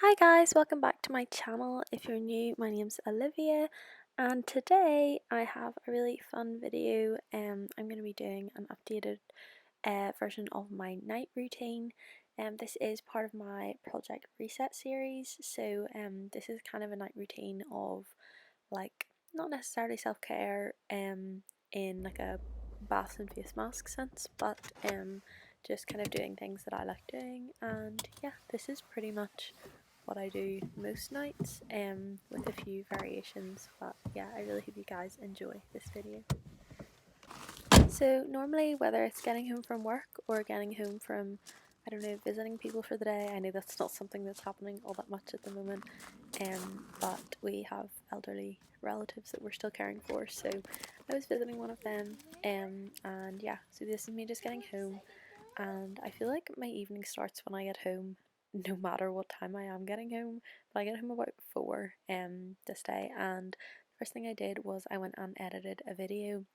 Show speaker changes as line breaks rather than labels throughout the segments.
Hi guys, welcome back to my channel. If you're new, my name's Olivia and today I have a really fun video. I'm going to be doing an updated version of my night routine. This is part of my Project Reset series, so this is kind of a night routine of like not necessarily self-care in like a bath and face mask sense, but just kind of doing things that I like doing. And yeah, this is pretty much what I do most nights, with a few variations. But yeah, I really hope you guys enjoy this video. So normally, whether it's getting home from work or getting home from, I don't know, visiting people for the day, I know that's not something that's happening all that much at the moment, but we have elderly relatives that we're still caring for, so I was visiting one of them, and yeah, so this is me just getting home, and I feel like my evening starts when I get home, no matter what time I am getting home. But I get home about 4 this day, and the first thing I did was I went and edited a video.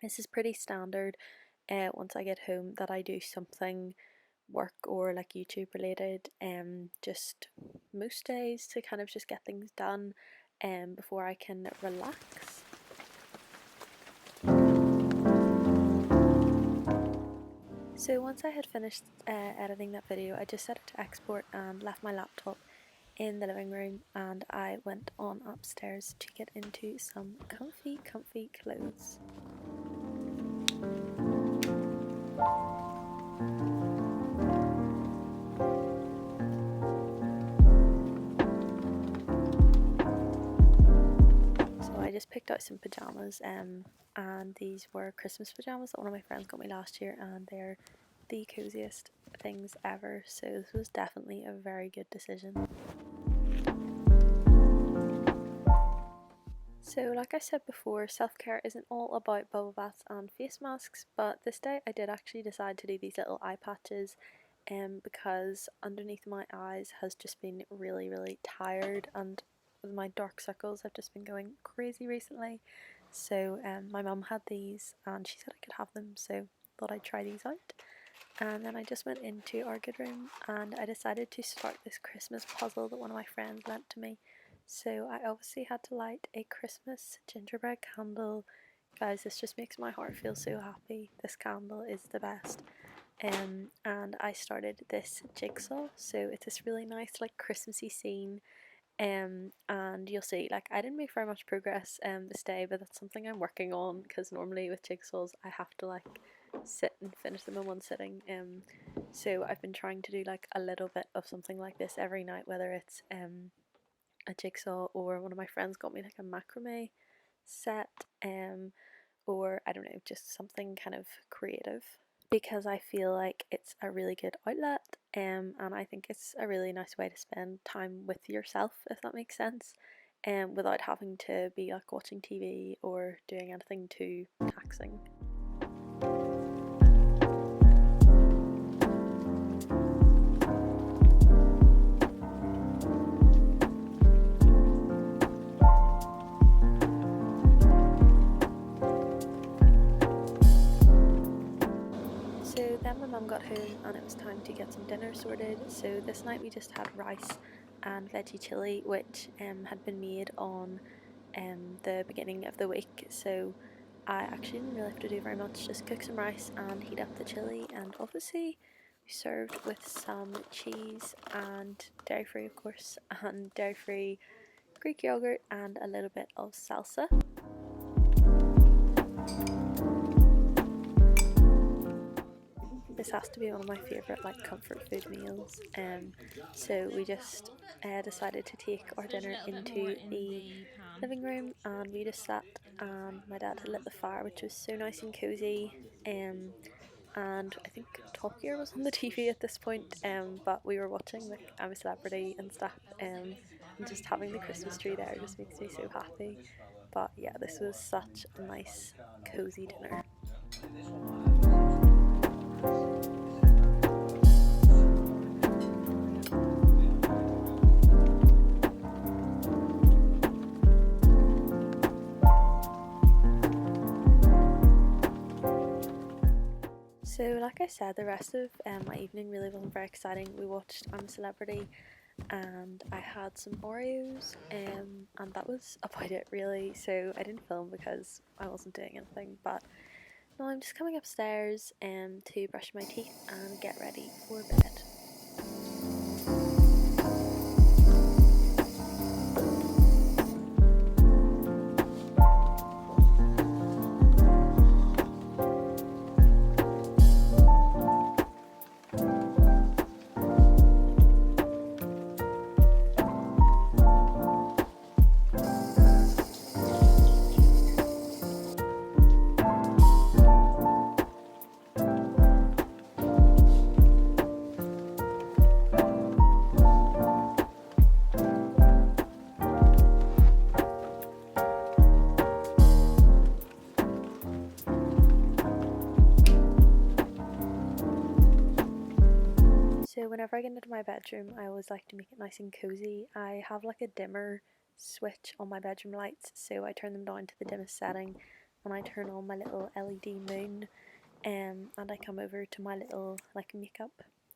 This is pretty standard once I get home that I do something work or like YouTube related, just most days to kind of just get things done before I can relax. So once I had finished editing that video, I just set it to export and left my laptop in the living room, and I went on upstairs to get into some comfy clothes. So I just picked out some pajamas, and these were Christmas pajamas that one of my friends got me last year, and they're the coziest things ever, so this was definitely a very good decision. So like I said before, self-care isn't all about bubble baths and face masks, but this day I did actually decide to do these little eye patches, because underneath my eyes has just been really tired, and with my dark circles have just been going crazy recently. So my mum had these and she said I could have them, so thought I'd try these out. And then I just went into our good room and I decided to start this Christmas puzzle that one of my friends lent to me. So I obviously had to light a Christmas gingerbread candle. Guys, this just makes my heart feel so happy. This candle is the best. And I started this jigsaw, so it's this really nice like Christmassy scene. And you'll see, like, I didn't make very much progress this day, but that's something I'm working on, because normally with jigsaws I have to like sit and finish them in one sitting. So I've been trying to do like a little bit of something like this every night, whether it's a jigsaw, or one of my friends got me like a macrame set, or I don't know, just something kind of creative, because I feel like it's a really good outlet, and I think it's a really nice way to spend time with yourself, if that makes sense, without having to be like watching TV or doing anything too taxing. So then my mum got home and it was time to get some dinner sorted. So this night we just had rice and veggie chili, which had been made on the beginning of the week. So I actually didn't really have to do very much, just cook some rice and heat up the chili, and obviously we served with some cheese and dairy free of course, and dairy free Greek yogurt and a little bit of salsa. This has to be one of my favourite like comfort food meals. So we just decided to take our dinner into the living room, and we just sat, and my dad had lit the fire, which was so nice and cozy. And I think Top Gear was on the TV at this point, but we were watching like I'm a Celebrity and stuff, and just having the Christmas tree there just makes me so happy. But yeah, this was such a nice cozy dinner. So like I said, the rest of my evening really wasn't very exciting. We watched I'm a Celebrity, and I had some Oreos, and that was about it really. So I didn't film because I wasn't doing anything, but now I'm just coming upstairs to brush my teeth and get ready for bed. So whenever I get into my bedroom, I always like to make it nice and cozy. I have like a dimmer switch on my bedroom lights, so I turn them down to the dimmest setting and I turn on my little LED moon, and I come over to my little like makeup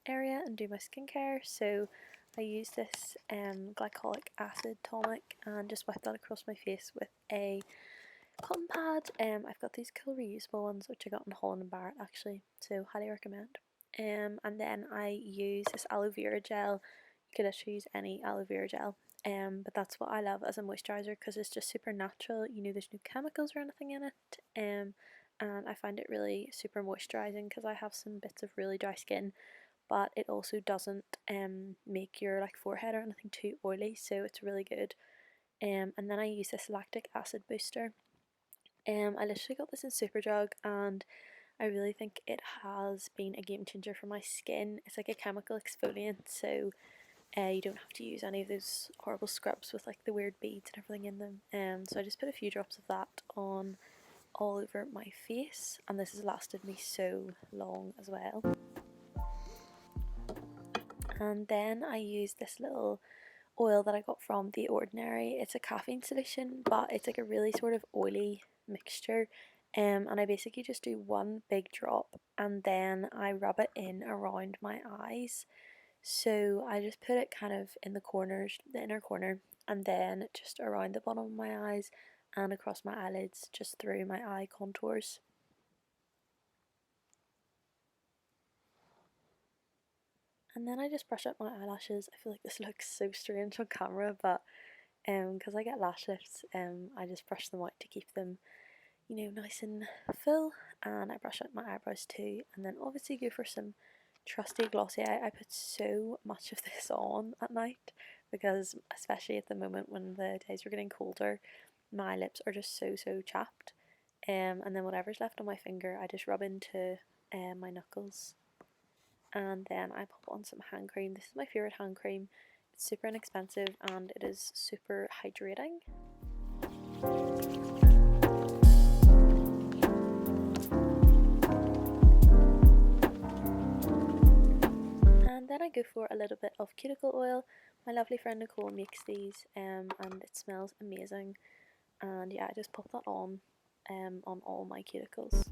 area and do my skincare. So I use this glycolic acid tonic and just wipe that across my face with a cotton pad. I've got these cool reusable ones which I got in Holland & Barrett actually, so highly recommend. And then I use this aloe vera gel. You could literally use any aloe vera gel. But that's what I love as a moisturizer because it's just super natural. You know, there's no chemicals or anything in it. And I find it really super moisturizing because I have some bits of really dry skin, but it also doesn't make your like forehead or anything too oily, so it's really good. And then I use this lactic acid booster. I literally got this in Superdrug and I really think it has been a game changer for my skin. It's like a chemical exfoliant, so you don't have to use any of those horrible scrubs with like the weird beads and everything in them. So I just put a few drops of that on all over my face, and this has lasted me so long as well. And then I use this little oil that I got from The Ordinary. It's a caffeine solution, but it's like a really sort of oily mixture. And I basically just do one big drop and then I rub it in around my eyes. So I just put it kind of in the corners, the inner corner, and then just around the bottom of my eyes and across my eyelids, just through my eye contours. And then I just brush up my eyelashes. I feel like this looks so strange on camera, but because I get lash lifts, I just brush them out to keep them, you know, nice and full. And I brush out my eyebrows too, and then obviously go for some trusty glossy eye. I put so much of this on at night because, especially at the moment when the days are getting colder, my lips are just so chapped. And then whatever's left on my finger, I just rub into my knuckles, and then I pop on some hand cream. This is my favourite hand cream. It's super inexpensive and it is super hydrating. And then I go for a little bit of cuticle oil. My lovely friend Nicole makes these and it smells amazing. And yeah, I just pop that on all my cuticles.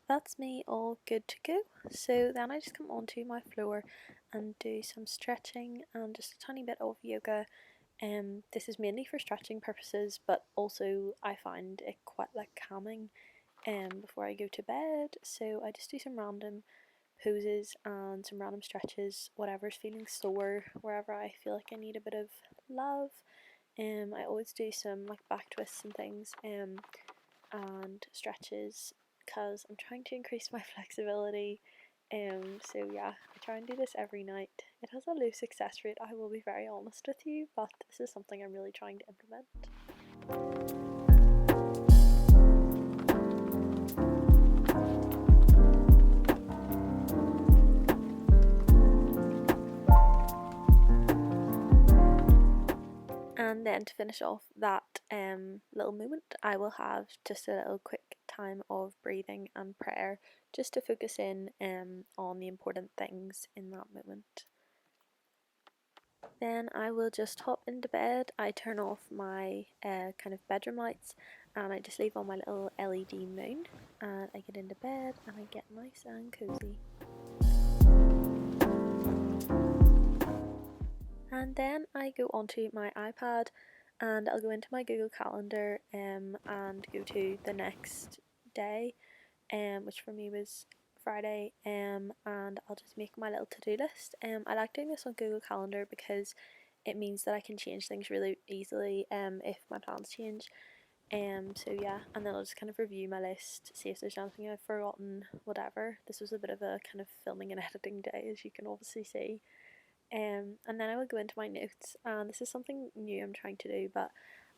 That's me all good to go. So then I just come onto my floor and do some stretching and just a tiny bit of yoga. This is mainly for stretching purposes, but also I find it quite like calming before I go to bed. So I just do some random poses and some random stretches, whatever's feeling sore, wherever I feel like I need a bit of love. I always do some like back twists and things and stretches because I'm trying to increase my flexibility. So yeah, I try and do this every night. It has a low success rate, I will be very honest with you, but this is something I'm really trying to implement. And then to finish off that little moment, I will have just a little quick time of breathing and prayer just to focus in on the important things in that moment. Then I will just hop into bed. I turn off my kind of bedroom lights and I just leave on my little LED moon, and I get into bed and I get nice and cozy. then I go onto my iPad and I'll go into my Google Calendar and go to the next day, which for me was Friday, and I'll just make my little to-do list. I like doing this on Google Calendar because it means that I can change things really easily if my plans change. So yeah, and then I'll just kind of review my list, see if there's anything I've forgotten, whatever. This was a bit of a kind of filming and editing day, as you can obviously see. And then I will go into my notes, and this is something new I'm trying to do, but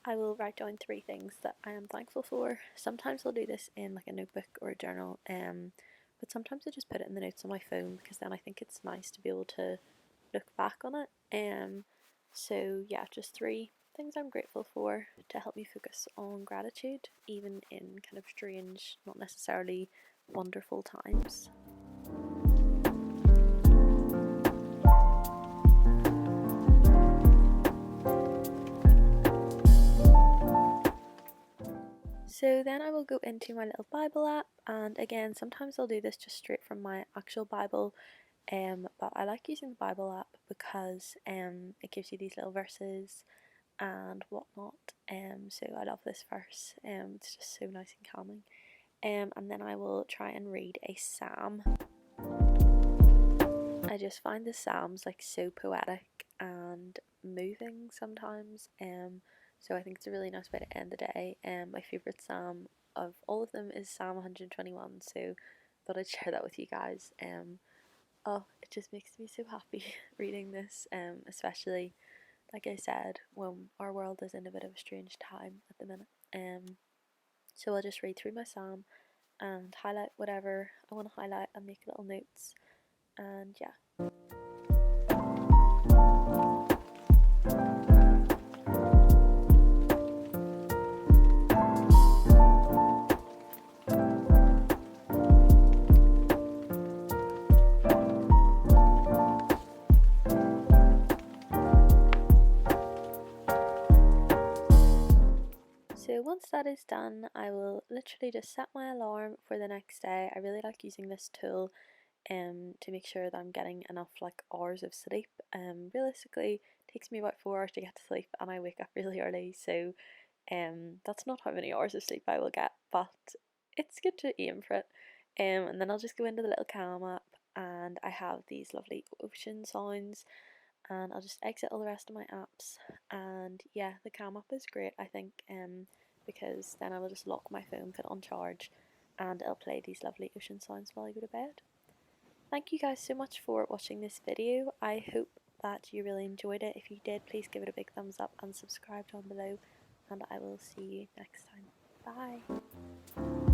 I will write down 3 things that I am thankful for. Sometimes I'll do this in like a notebook or a journal, but sometimes I just put it in the notes on my phone because then I think it's nice to be able to look back on it. So yeah, just 3 things I'm grateful for to help me focus on gratitude, even in kind of strange, not necessarily wonderful times. So then I will go into my little Bible app, and again, sometimes I'll do this just straight from my actual Bible, but I like using the Bible app because it gives you these little verses and whatnot. So I love this verse. It's just so nice and calming. And then I will try and read a psalm. I just find the psalms like so poetic and moving sometimes. So I think it's a really nice way to end the day. My favourite psalm of all of them is Psalm 121. So thought I'd share that with you guys. Oh, it just makes me so happy reading this. Especially like I said, when our world is in a bit of a strange time at the minute. So I'll just read through my psalm and highlight whatever I want to highlight and make little notes. And yeah. So once that is done, I will literally just set my alarm for the next day. I really like using this tool to make sure that I'm getting enough like hours of sleep. Realistically, it takes me about 4 hours to get to sleep, and I wake up really early, so that's not how many hours of sleep I will get, but it's good to aim for it. And then I'll just go into the little Calm app, and I have these lovely ocean sounds, and I'll just exit all the rest of my apps. And yeah, the Calm app is great, I think, because then I will just lock my phone, put it on charge, and it'll play these lovely ocean sounds while I go to bed. Thank you guys so much for watching this video. I hope that you really enjoyed it. If you did, please give it a big thumbs up and subscribe down below, and I will see you next time. Bye!